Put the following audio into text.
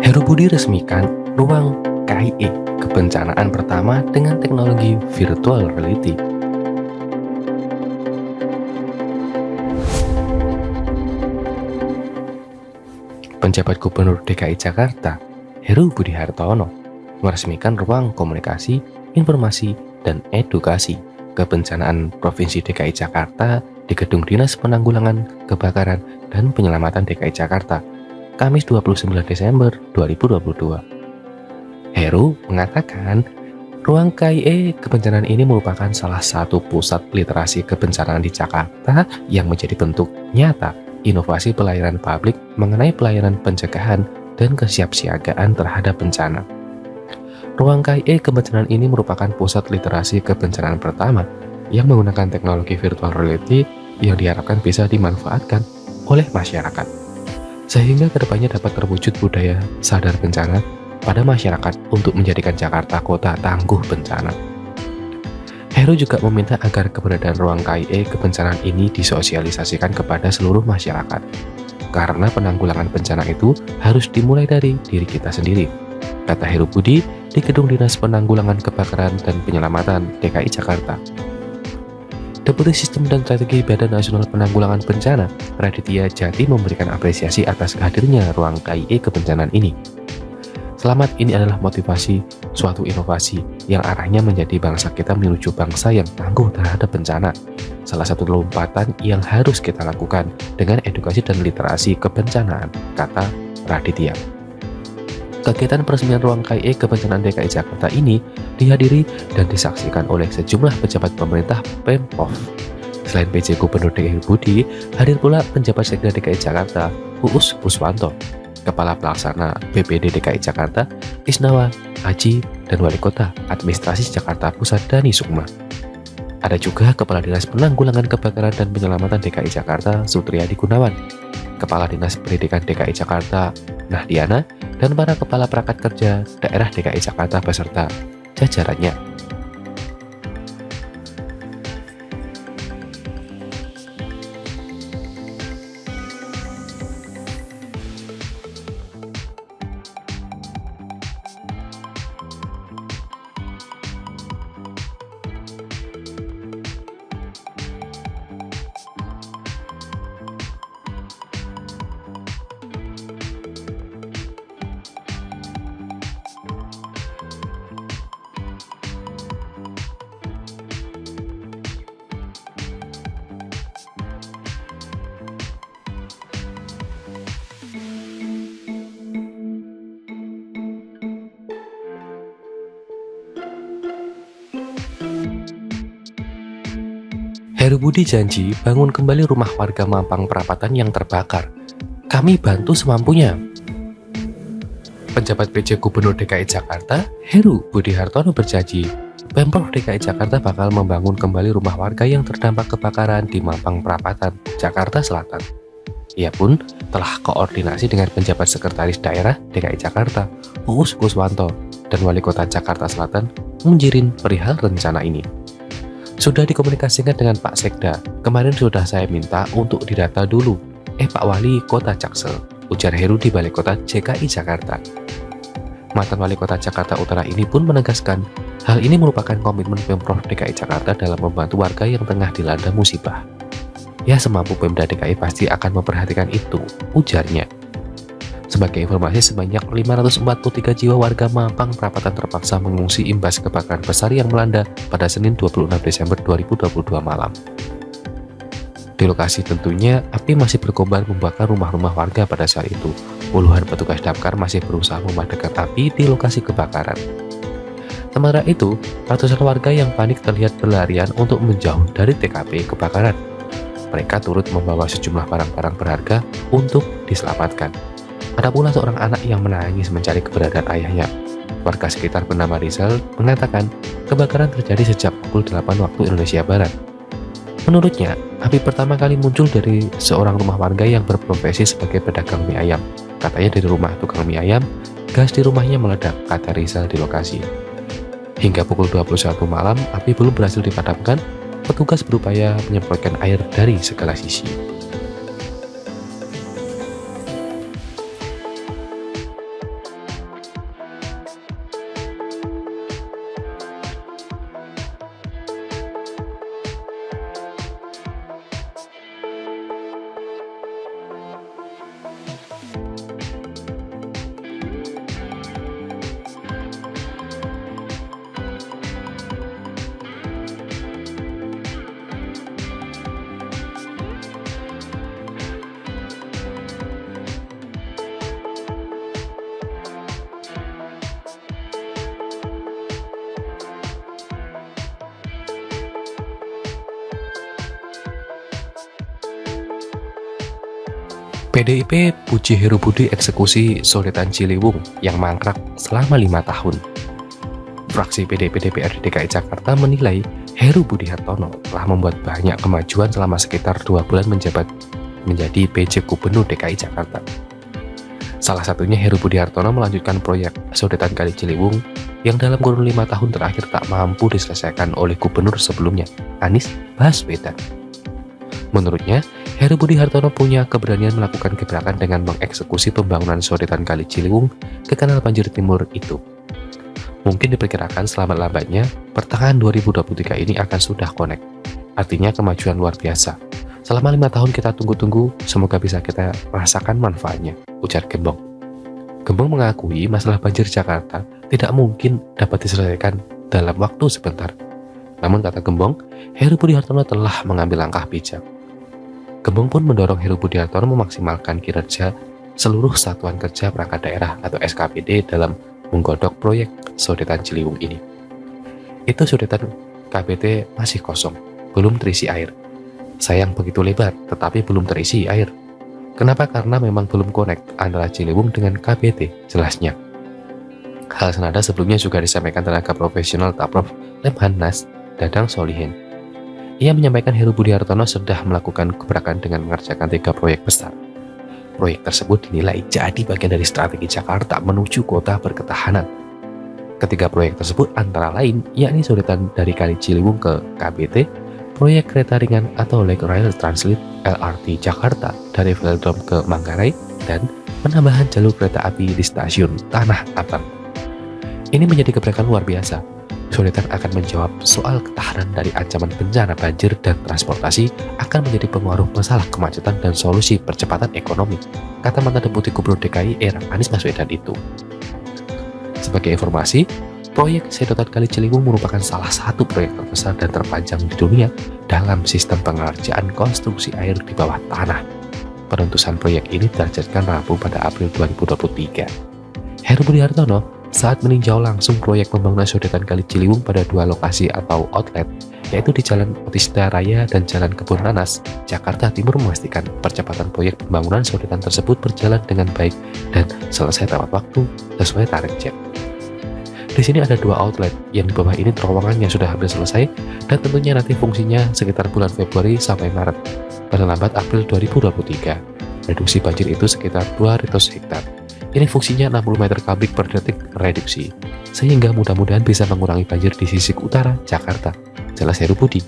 Heru Budi resmikan ruang KIE kebencanaan pertama dengan teknologi virtual reality. Penjabat Gubernur DKI Jakarta, Heru Budi Hartono, meresmikan ruang komunikasi, informasi, dan edukasi kebencanaan Provinsi DKI Jakarta di Gedung Dinas Penanggulangan Kebakaran dan Penyelamatan DKI Jakarta, Kamis 29 Desember 2022. Heru mengatakan, ruang KIE kebencanaan ini merupakan salah satu pusat literasi kebencanaan di Jakarta yang menjadi bentuk nyata inovasi pelayanan publik mengenai pelayanan pencegahan dan kesiapsiagaan terhadap bencana. Ruang KIE kebencanaan ini merupakan pusat literasi kebencanaan pertama yang menggunakan teknologi virtual reality yang diharapkan bisa dimanfaatkan oleh masyarakat, sehingga kedepannya dapat terwujud budaya sadar bencana pada masyarakat untuk menjadikan Jakarta kota tangguh bencana. Heru juga meminta agar keberadaan ruang KIE kebencanaan ini disosialisasikan kepada seluruh masyarakat, karena penanggulangan bencana itu harus dimulai dari diri kita sendiri, kata Heru Budi di Gedung Dinas Penanggulangan Kebakaran dan Penyelamatan DKI Jakarta. Deputi Sistem dan Strategi Badan Nasional Penanggulangan Bencana, Raditya Jati, memberikan apresiasi atas hadirnya ruang KIE kebencanaan ini. Selamat, ini adalah motivasi suatu inovasi yang arahnya menjadi bangsa kita menuju bangsa yang tangguh terhadap bencana. Salah satu lompatan yang harus kita lakukan dengan edukasi dan literasi kebencanaan, kata Raditya. Kegiatan peresmian ruang KIE kebencanaan DKI Jakarta ini dihadiri dan disaksikan oleh sejumlah pejabat pemerintah Pemprov. Selain PJ Gubernur DKI Budi, hadir pula penjabat Sekda DKI Jakarta, Uus Puswanto, Kepala Pelaksana BPD DKI Jakarta, Isnawa Aji, dan Wali Kota Administrasi Jakarta Pusat Dani Sukma. Ada juga Kepala Dinas Penanggulangan Kebakaran dan Penyelamatan DKI Jakarta, Sutriyadi Gunawan, Kepala Dinas Pendidikan DKI Jakarta, Nahdiana, dan para Kepala Perangkat Kerja Daerah DKI Jakarta beserta jajarannya. Heru Budi janji bangun kembali rumah warga Mampang Perapatan yang terbakar. Kami bantu semampunya. Penjabat PJ Gubernur DKI Jakarta, Heru Budi Hartono, berjanji Pemprov DKI Jakarta bakal membangun kembali rumah warga yang terdampak kebakaran di Mampang Perapatan, Jakarta Selatan. Ia pun telah koordinasi dengan penjabat sekretaris daerah DKI Jakarta, Uus Kuswanto, dan Wali Kota Jakarta Selatan, Munjirin, perihal rencana ini. Sudah dikomunikasikan dengan Pak Sekda, kemarin sudah saya minta untuk didata dulu. Pak Wali Kota Jaksel, ujar Heru di Balai Kota DKI Jakarta. Mantan Wali Kota Jakarta Utara ini pun menegaskan, hal ini merupakan komitmen Pemprov DKI Jakarta dalam membantu warga yang tengah dilanda musibah. Ya, semampu Pemda DKI pasti akan memperhatikan itu, ujarnya. Sebagai informasi, sebanyak 543 jiwa warga Mampang Perapatan terpaksa mengungsi imbas kebakaran besar yang melanda pada Senin 26 Desember 2022 malam. Di lokasi tentunya, api masih berkobar membakar rumah-rumah warga pada saat itu. Puluhan petugas damkar masih berusaha memadamkan api di lokasi kebakaran. Sementara itu, ratusan warga yang panik terlihat berlarian untuk menjauh dari TKP kebakaran. Mereka turut membawa sejumlah barang-barang berharga untuk diselamatkan. Ada pula seorang anak yang menangis mencari keberadaan ayahnya. Warga sekitar bernama Rizal mengatakan kebakaran terjadi sejak pukul 8 waktu Indonesia Barat. Menurutnya, api pertama kali muncul dari seorang rumah warga yang berprofesi sebagai pedagang mie ayam. Katanya dari rumah tukang mie ayam, gas di rumahnya meledak, kata Rizal di lokasi. Hingga pukul 21 malam, api belum berhasil dipadamkan. Petugas berupaya menyemprotkan air dari segala sisi. PDIP puji Heru Budi eksekusi sodetan Ciliwung yang mangkrak selama 5 tahun. Fraksi PDIP DPRD DKI Jakarta menilai Heru Budi Hartono telah membuat banyak kemajuan selama sekitar 2 bulan menjabat menjadi PJ Gubernur DKI Jakarta. Salah satunya Heru Budi Hartono melanjutkan proyek sodetan Kali Ciliwung yang dalam kurun 5 tahun terakhir tak mampu diselesaikan oleh gubernur sebelumnya, Anies Baswedan. Menurutnya, Heru Budi Hartono punya keberanian melakukan gebrakan dengan mengeksekusi pembangunan sodetan Kali Ciliwung ke kanal banjir timur itu. Mungkin diperkirakan selamat-lambatnya, pertengahan 2023 ini akan sudah connect. Artinya kemajuan luar biasa. Selama 5 tahun kita tunggu-tunggu, semoga bisa kita rasakan manfaatnya, ujar Gembong. Gembong mengakui masalah banjir Jakarta tidak mungkin dapat diselesaikan dalam waktu sebentar. Namun kata Gembong, Heru Budi Hartono telah mengambil langkah bijak. Gembong pun mendorong Heru Budi Hartono memaksimalkan kinerja seluruh satuan kerja perangkat daerah atau SKPD dalam menggodok proyek sodetan Ciliwung ini. Itu sodetan KBT masih kosong, belum terisi air. Sayang begitu lebar, tetapi belum terisi air. Kenapa? Karena memang belum connect antara Ciliwung dengan KBT, jelasnya. Hal senada sebelumnya juga disampaikan tenaga profesional Taprof Lemhanas Dadang Solihin. Ia menyampaikan Heru Budi Hartono sudah melakukan gebrakan dengan mengerjakan 3 proyek besar. Proyek tersebut dinilai jadi bagian dari strategi Jakarta menuju kota berketahanan. Ketiga proyek tersebut antara lain yakni sodetan dari Kali Ciliwung ke KBT, proyek kereta ringan atau Light Rail Transit LRT Jakarta dari Velodrome ke Manggarai, dan penambahan jalur kereta api di stasiun Tanah Abang. Ini menjadi gebrakan luar biasa. Sodetan akan menjawab soal ketahanan dari ancaman bencana banjir dan transportasi, akan menjadi pengaruh masalah kemacetan dan solusi percepatan ekonomi, kata mantan Deputi Gubernur DKI era Anies Baswedan itu. Sebagai informasi, proyek sodetan Kali Ciliwung merupakan salah satu proyek terbesar dan terpanjang di dunia dalam sistem pengerjaan konstruksi air di bawah tanah. Penuntusan proyek ini ditargetkan rampung pada April 2023. Heru Budi Hartono saat meninjau langsung proyek pembangunan sodetan Kali Ciliwung pada 2 lokasi atau outlet, yaitu di Jalan Otista Raya dan Jalan Kebun Nanas, Jakarta Timur, memastikan percepatan proyek pembangunan sodetan tersebut berjalan dengan baik dan selesai tepat waktu sesuai target. Di sini ada 2 outlet, yang di bawah ini terowongannya sudah hampir selesai dan tentunya nanti fungsinya sekitar bulan Februari sampai Maret, paling lambat April 2023. Reduksi banjir itu sekitar 200 hektar. Ini fungsinya 60 meter kubik per detik reduksi, sehingga mudah-mudahan bisa mengurangi banjir di sisi utara Jakarta, jelas Heru Budi.